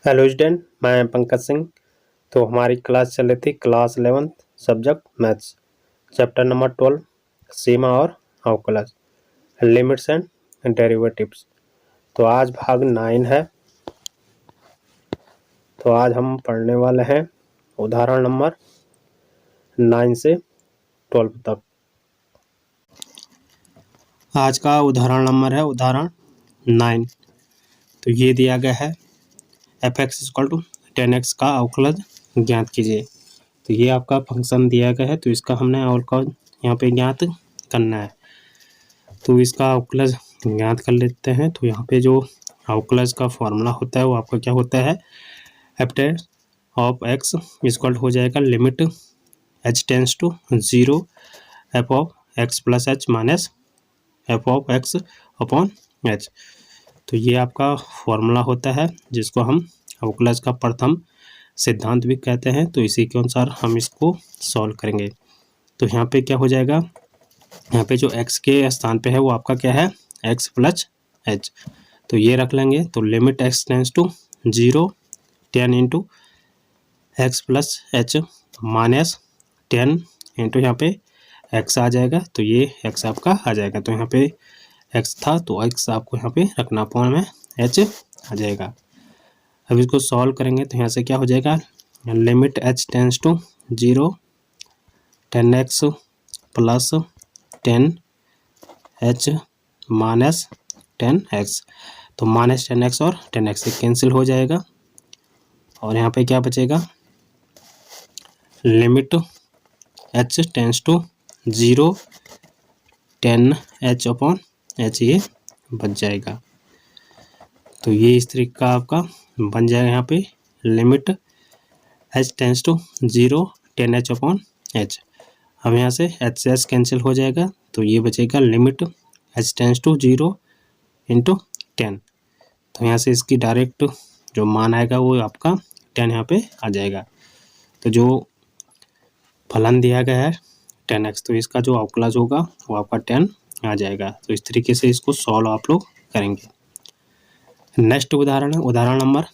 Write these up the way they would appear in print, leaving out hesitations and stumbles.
Hello student, मैं पंकज सिंह। तो हमारी क्लास चल रही थी class 11 subject maths, chapter number 12 सीमा और अवकलज, लिमिट्स एंड डेरिवेटिव्स। तो आज भाग 9 है। तो आज हम पढ़ने वाले हैं उदाहरण नंबर 9 से 12 तक। आज का उदाहरण नंबर है उदाहरण 9। तो ये दिया गया है f(x = 10x) का अवकलज ज्ञात कीजिए। तो ये आपका फंक्शन दिया गया है, तो इसका हमने अवकलज यहाँ पे ज्ञात करना है। तो इसका अवकलज ज्ञात कर लेते हैं। तो यहाँ पे जो अवकलज का फॉर्मूला होता है वो आपका क्या होता है, f(x) = हो जाएगा limit h tends to 0 f(x + h - f(x) upon h। तो ये आपका फॉर्मूला होता है जिसको हम अवकलज का प्रथम सिद्धांत भी कहते हैं। तो इसी के अनुसार हम इसको सॉल्व करेंगे। तो यहाँ पे क्या हो जाएगा, यहाँ पे जो x के स्थान पे है वो आपका क्या है, x + h। तो ये रख लेंगे। तो limit x tends to 0 10 × x + h minus 10 × यहाँ पे x आ जाएगा। तो ये x आपका आ जाएगा। तो यहाँ पे x था तो x आपको यहाँ पे रखना, अपॉन में h आ जाएगा। अब इसको सॉल्व करेंगे तो यहाँ से क्या हो जाएगा, limit h tends to 0 10x + 10h minus 10x। तो माइनस 10x और 10x से कैंसिल हो जाएगा और यहाँ पे क्या बचेगा, limit h tends to 0 10h upon h ये बच जाएगा। तो ये इस तरीके का आपका बन जाएगा। यहाँ पे limit h tends to 0 10h upon h। अब यहाँ से h से h कैंसिल हो जाएगा। तो ये बचेगा लिमिट h टेंड्स टू 0 × 10। तो यहाँ से इसकी डायरेक्ट जो मान आएगा वो आपका 10 यहाँ पे आ जाएगा। तो जो फलन दिया गया है 10x, तो इसका जो अवकलज होगा वो आपका 10 आ जाएगा। तो इस तरीके से इसको सॉल्व आप लोग करेंगे। नेक्स्ट उदाहरण है उदाहरण नंबर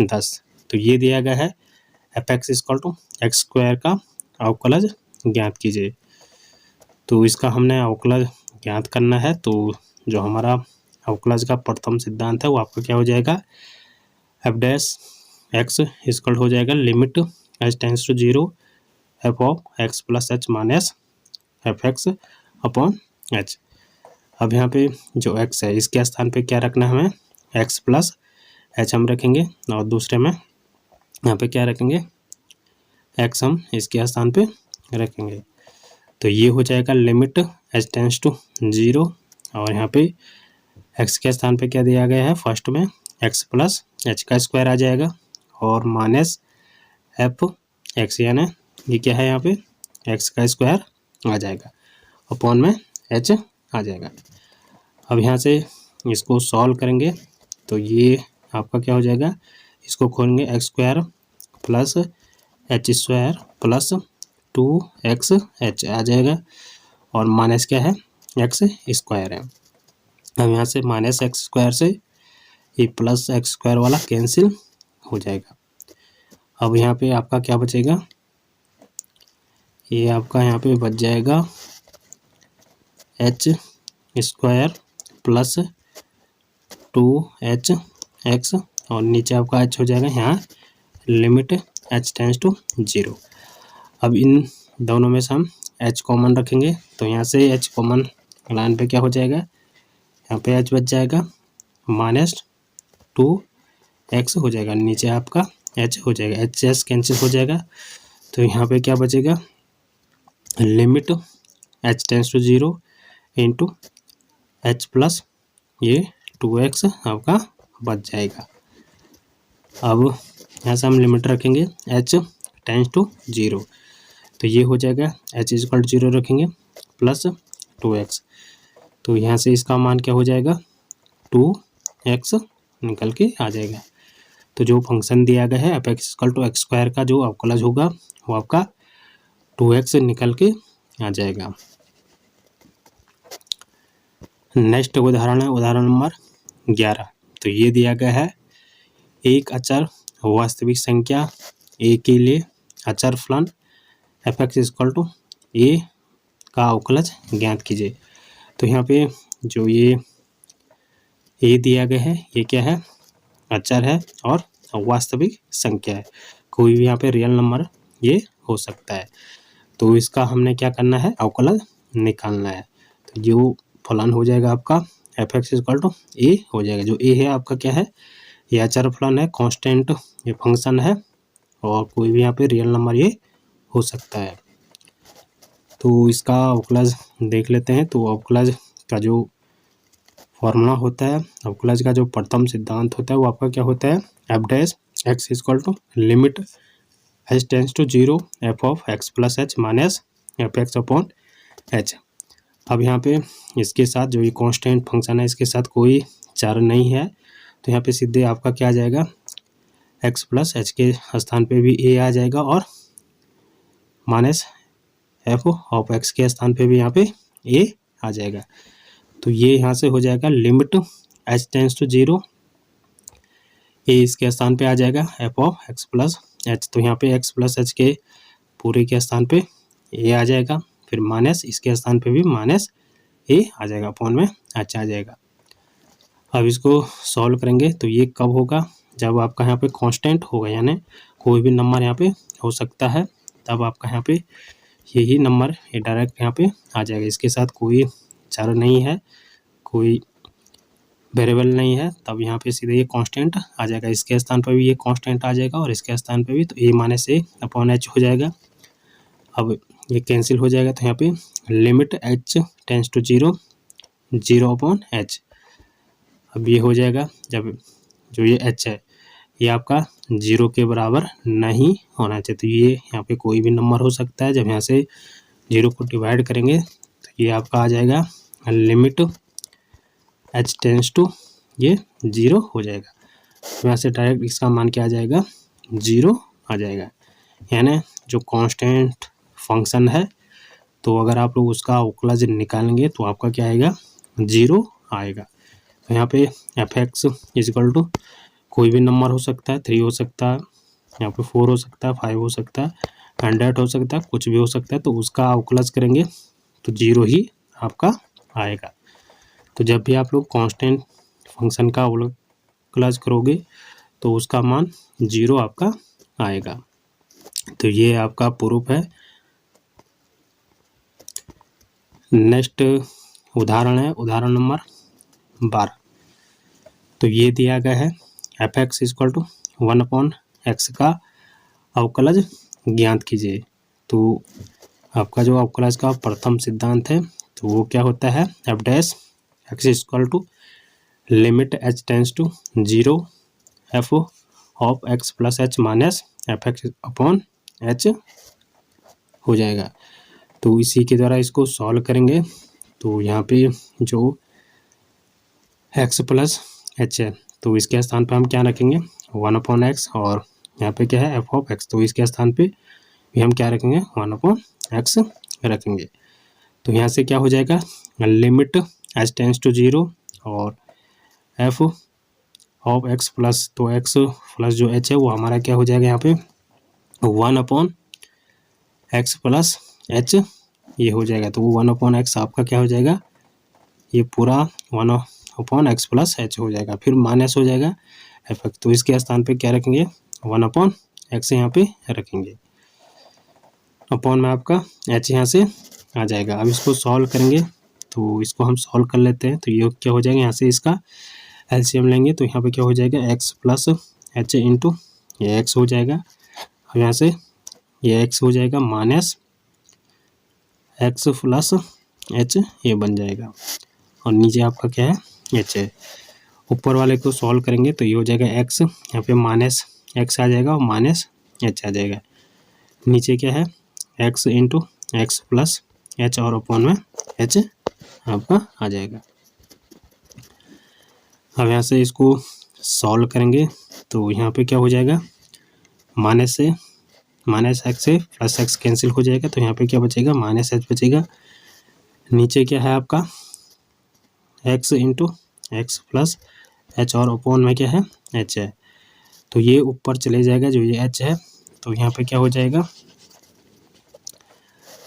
10। तो ये दिया गया है f(x = x² का अवकलज ज्ञात कीजिए। तो इसका हमने अवकलज ज्ञात करना है। तो जो हमारा अवकलज का प्रथम सिद्धांत है वो आपका क्या हो जाएगा, f(x) = हो जाएगा limit h tends to 0 f(x + h minus f(x) upon h। अब यहाँ पे जो x है इसके स्थान पे क्या रखना है, हमें x + h हम रखेंगे और दूसरे में यहाँ पे क्या रखेंगे, x हम इसके स्थान पे रखेंगे। तो ये हो जाएगा लिमिट h टेंड्स टू 0 और यहाँ पे x के स्थान पे क्या दिया गया है, फर्स्ट में x + h का स्क्वायर आ जाएगा और माइनस f(x) यानी ये क्या है, यहाँ पे x का स्क्वायर आ जाएगा, अपॉन में h आ जाएगा। अब यहाँ से इसको सॉल्व करेंगे तो ये आपका क्या हो जाएगा, इसको खोलेंगे x² + h² + 2xh आ जाएगा और माइनस क्या है, x² है। अब यहाँ से माइनस x² से ये प्लस x² वाला कैंसिल हो जाएगा। अब यहाँ पे आपका क्या बचेगा, ये आपका यहाँ पे बच जाएगा h² + 2hx और नीचे आपका h हो जाएगा यहाँ लिमिट h टेंड्स टू 0। अब इन दोनों में से हम h कॉमन रखेंगे। तो यहाँ से h कॉमन लाइन पे क्या हो जाएगा, यहाँ पे h बच जाएगा माइनस 2x हो जाएगा, नीचे आपका h हो जाएगा, h से h कैंसिल हो जाएगा। तो यहाँ पे क्या बचेगा, limit h tends to 0 × h + ये 2x आपका बच जाएगा। अब यहाँ से हम लिमिट रखेंगे h टेंड्स टू 0। तो ये हो जाएगा h = 0 रखेंगे प्लस 2x। तो यहाँ से इसका मान क्या हो जाएगा, 2x निकल के आ जाएगा। तो जो फंक्शन दिया गया है f(x = x² का जो अवकलज होगा वो आपका 2x निकल के आ जाएगा। नेक्स्ट उदाहरण है उदाहरण नंबर 11। तो ये दिया गया है एक अचर वास्तविक संख्या ए के लिए अचर फलन fx इक्वल टू ए का अवकलज ज्ञात कीजिए। तो यहाँ पे जो ये ए दिया गया है ये क्या है, अचर है और वास्तविक संख्या है, कोई भी यहाँ पे रियल नंबर ये हो सकता है। तो इसका हमने क्या करना है, अवकलज निकालना है। तो जो फलन हो जाएगा आपका fx इक्वल टू ए हो जाएगा। जो ए है आपका क्या है, ये अचर फलन है, कांस्टेंट ये फंक्शन है और कोई भी यहाँ पे रियल नंबर ये हो सकता है। तो इसका अवकलज देख लेते हैं। तो अवकलज का जो फॉर्मूला होता है, अवकलज का जो प्रथम सिद्धांत होता है वो आपका क्या होता है, F dash X equal to limit H tends to 0 F of X plus H minus F X upon H. अब यहाँ पे इसके साथ जो ये कांस्टेंट फंक्शन है इसके साथ कोई चर नहीं है, तो यहाँ पे सीधे आपका क्या आ जाएगा, एक्स प्लस एच के स्थान पे भी ए आ जाएगा और माइनस एफ ऑफ एक्स के स्थान पे भी यहाँ पे ए आ जाएगा। तो ये यहाँ से हो जाएगा लिमिट एच टेंस टू 0, ए इसके स्थान पे आ जाएगा F of X plus H. तो यहाँ पे एक्स प्लस एच के पूरे के स्थान पे ए आ जाएगा, फिर माइनस इसके स्थान पे भी माइनस ए आ जाएगा, अपॉन में एच आ जाएगा। अब इसको सॉल्व करेंगे तो ये कब होगा, जब आपका यहाँ पे कांस्टेंट होगा, यानी कोई भी नंबर यहाँ पे हो सकता है, तब आपका यहाँ पे यही नंबर ये डायरेक्ट यहाँ पे आ जाएगा। इसके साथ कोई चर नहीं है, कोई वेरिएबल नहीं है, तब यहाँ पे सीधे ये कांस्टेंट आ जाएगा। इसके स्थान पर भी ये कांस्टेंट आ जाएगा और इसके स्थान पे भी, तो ए माइनस ए अपॉन एच हो जाएगा। अब ये कैंसिल हो जाएगा, तो यहाँ पे limit H tends to 0 0 upon H. अब ये हो जाएगा, जब जो ये एच है ये आपका 0 के बराबर नहीं होना चाहिए। तो ये यहाँ पे कोई भी नंबर हो सकता है। जब यहाँ से 0 को डिवाइड करेंगे तो ये आपका आ जाएगा लिमिट एच टेंस टू ये 0 हो जाएगा। तो यहाँ से डायरेक्ट इसका मान क्या आ जाएगा, 0 आ जाएगा। यानी जो कांस्टेंट फंक्शन है, तो अगर आप लोग उसका अवकलज निकालेंगे तो आपका क्या आएगा, 0 आएगा। तो यहाँ पे एफ एक्स इजिकल टू कोई भी नंबर हो सकता है, 3 हो सकता है, यहाँ पे 4 हो सकता है, 5 हो सकता है, 100 हो सकता है, कुछ भी हो सकता है। तो उसका अवकलज करेंगे तो 0 ही आपका आएगा। तो जब भी आप लोग कांस्टेंट फंक्शन का अवकलज करोगे तो उसका मान 0 आपका आएगा। तो ये आपका प्रूफ है। नेक्स्ट उदाहरण है उदाहरण नंबर 12। तो ये दिया गया है F X equal to 1 upon X का अवकलज ज्ञात कीजिए। तो आपका जो अवकलज का प्रथम सिद्धांत है तो वो क्या होता है, F dash X equal to limit H tends to 0 F of X plus H minus F X upon H हो जाएगा। तो इसी के द्वारा इसको सॉल्व करेंगे। तो यहाँ पे जो एक्स प्लस एच है तो इसके स्थान पे हम क्या रखेंगे, 1 अपॉन एक्स, और यहाँ पे क्या है एफ ऑफ एक्स, तो इसके स्थान पे भी हम क्या रखेंगे, 1 अपॉन एक्स रखेंगे। तो यहाँ से क्या हो जाएगा, लिमिट एच टेंस टू 0 और एफ ऑफ एक्स प्लस, तो एक्स प्लस जो एच है वो हमारा क्या हो जाएगा यहाँ पे 1 अपॉन एक्स प्लस एच ये हो जाएगा। तो वो 1 अपॉन एक्स आपका क्या हो जाएगा, ये पूरा 1 अपॉन एक्स प्लस एच हो जाएगा, फिर माइनस हो जाएगा एफ एक्स। तो इसके स्थान पे क्या रखेंगे, 1 अपॉन एक्स यहाँ पे रखेंगे, अपॉन में आपका एच यहाँ से आ जाएगा। अब इसको सॉल्व करेंगे तो इसको हम सॉल्व कर लेते हैं। तो ये क्या हो जाएगा, यहाँ से इसका एलसीएम लेंगे तो यहाँ पे क्या हो जाएगा, एक्स प्लस एच इंटू ये एक्स हो जाएगा। अब यहाँ से ये एक्स हो जाएगा माइनस एक्स प्लस एच ये बन जाएगा, और नीचे आपका क्या है, एच है। ऊपर वाले को सॉल्व करेंगे तो ये हो जाएगा एक्स, यहाँ पे माइनस एक्स आ जाएगा और माइनस एच आ जाएगा। नीचे क्या है, x into X plus H और अपॉन में एच आपका आ जाएगा। अब यहाँ से इसको सॉल्व करेंगे तो यहाँ पे क्या हो जाएगा, माइनस से माइनस एक्स से प्लस एक्स कैंसिल हो जाएगा, तो यहाँ पे क्या बचेगा, माइनस एच बचेगा। नीचे क्या है आपका x into X plus H और अपॉन में क्या है, एच है। तो ये ऊपर चले जाएगा जो ये h है, तो यहाँ पे क्या हो जाएगा,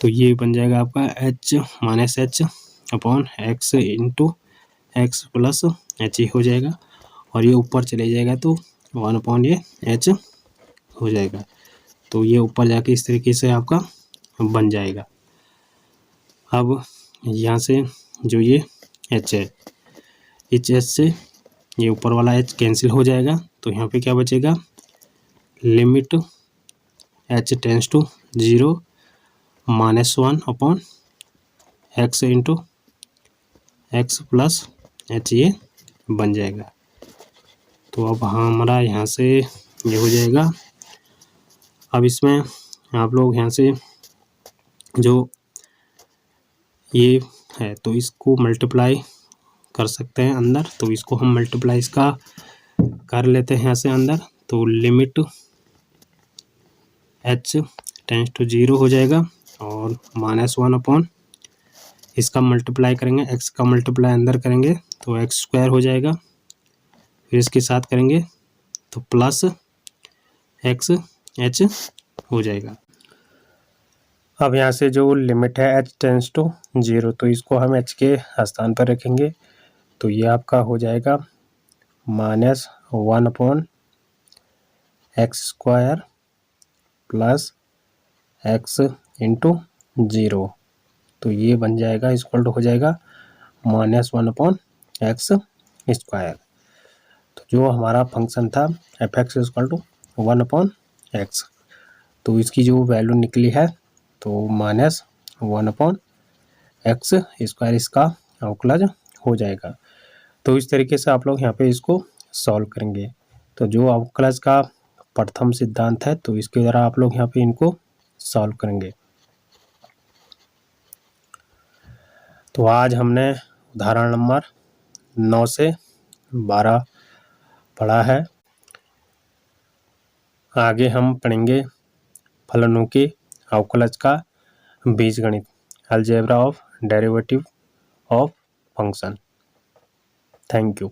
तो ये बन जाएगा आपका h minus H upon X into X plus H हो जाएगा, और ये ऊपर चले जाएगा तो 1 अपॉन ये h हो जाएगा। तो ये ऊपर जाके इस तरीके से आपका बन जाएगा। अब यहाँ से जो ये h है, इस h से ये ऊपर वाला h कैंसिल हो जाएगा, तो यहाँ पे क्या बचेगा, limit h tends to 0 -1 upon X into X plus H, ये बन जाएगा। तो अब हमारा यहाँ से ये हो जाएगा। अब इसमें आप लोग यहाँ से जो ये है तो इसको मल्टीप्लाई कर सकते हैं अंदर, तो इसको हम मल्टीप्लाई इसका कर लेते हैं यहाँ से अंदर। तो लिमिट h टेंस टू 0 हो जाएगा और -1 अपॉन इसका मल्टीप्लाई करेंगे, x का मल्टीप्लाई अंदर करेंगे तो एक्स स्क्वायर हो जाएगा, फिर इसके साथ करेंगे तो प्लस एक्स एच हो जाएगा। अब यहाँ से जो लिमिट है h टेंस टू 0, तो इसको हम h के स्थान पर रखेंगे, तो ये आपका हो जाएगा -1 upon x square plus x into 0, तो ये बन जाएगा इक्वल टू हो जाएगा -1 अपॉन एक्स स्क्वायर। तो जो हमारा फंक्शन था F X equal to 1 upon X, तो इसकी जो वैल्यू निकली है तो -1 अपॉन एक्स स्क्वायर इसका अवकलज हो जाएगा। तो इस तरीके से आप लोग यहाँ पे इसको सॉल्व करेंगे। तो जो अवकलज का प्रथम सिद्धांत है तो इसके द्वारा आप लोग यहाँ पे इनको सॉल्व करेंगे। तो आज हमने उदाहरण नंबर 9 से 12 पढ़ा है। आगे हम पढ़ेंगे फलनों के अवकलज का बीजगणित, algebra of derivative of function. Thank you.